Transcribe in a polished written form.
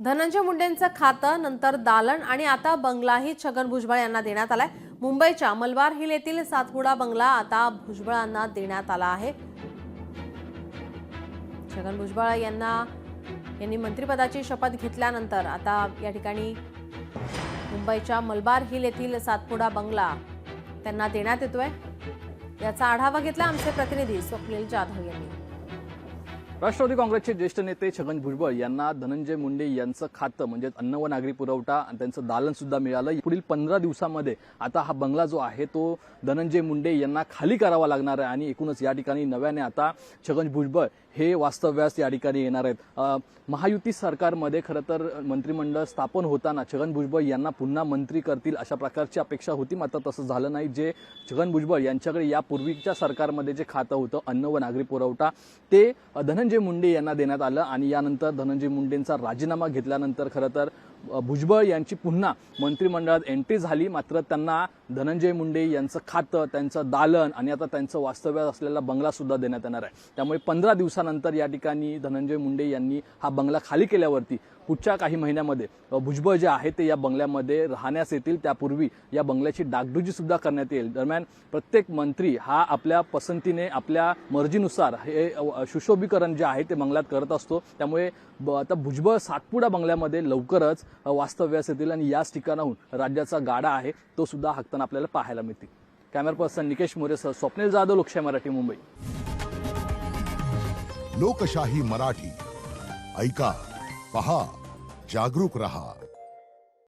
धनंजय मुंडेंचं खातं, नंतर दालन आणि आता बंगलाही छगन भुजबळ यांना देण्यात आलाय। मुंबईच्या मलबार हिल येथील सातपुडा बंगला आता भुजबळांना देण्यात आला आहे। छगन भुजबळ यांनी मंत्रिपदाची शपथ घेतल्यानंतर आता या ठिकाणी मुंबईच्या मलबार हिल येथील सातपुडा बंगला त्यांना देण्यात येतोय। याचा आढावा घेतला आमचे प्रतिनिधी स्वप्नील जाधव यांनी। राष्ट्रवादी काँग्रेसचे ज्येष्ठ नेते छगन भुजबळ यांना धनंजय मुंडे यांचं खातं म्हणजे अन्न व नागरी पुरवठा आणि त्यांचं दालन सुद्धा मिळालं। पुढील 15 दिवसांमध्ये आता हा बंगला जो आहे तो धनंजय मुंडे यांना खाली करावा लागणार आहे आणि एकूणच या ठिकाणी नव्याने आता छगन भुजबळ हे वास्तव्यास या ठिकाणी येणार आहेत। महायुती सरकारमध्ये खरं तर मंत्रिमंडळ स्थापन होताना छगन भुजबळ यांना पुन्हा मंत्री करतील अशा प्रकारची अपेक्षा होती, मात्र तसं झालं नाही। जे छगन भुजबळ यांच्याकडे यापूर्वीच्या सरकारमध्ये जे खातं होतं अन्न व नागरी पुरवठा ते धनंजय मुंडे यांना देण्यात आलं आणि यानंतर धनंजय मुंडेंचा राजीनामा घेतल्यानंतर खरं तर भुजबळ यांची पुन्हा मंत्रिमंडळात एंट्री झाली, मात्र त्यांना धनंजय मुंडे यांचं खातं, त्यांचं दालन आणि आता त्यांचं वास्तव्य असलेला बंगला सुद्धा देण्यात येणार आहे। त्यामुळे 15 दिवसानंतर या ठिकाणी धनंजय मुंडे यांनी हा बंगला खाली केल्यावरती पुढच्या काही महिन्यामध्ये भुजबळ जे आहे ते या बंगल्यामध्ये राहण्यास येतील। त्यापूर्वी या बंगल्याची डागडुजी सुद्धा करण्यात येईल। दरम्यान प्रत्येक मंत्री हा आपल्या पसंतीने आपल्या मर्जीनुसार हे सुशोभीकरण जे आहे ते बंगल्यात करत असतो। त्यामुळे आता भुजबळ सातपुडा बंगल्यामध्ये लवकरच वास्तव्यास येतील आणि याच ठिकाणाहून राज्याचा गाडा आहे तो सुद्धा हाकताना आपल्याला पाहायला मिळतील। कॅमेरा पर्सन निकेश मोरेसह स्वप्नील जाधव, लोकशाही मराठी, मुंबई। लोकशाही मराठी ऐका, पहा, जागरूक रहा।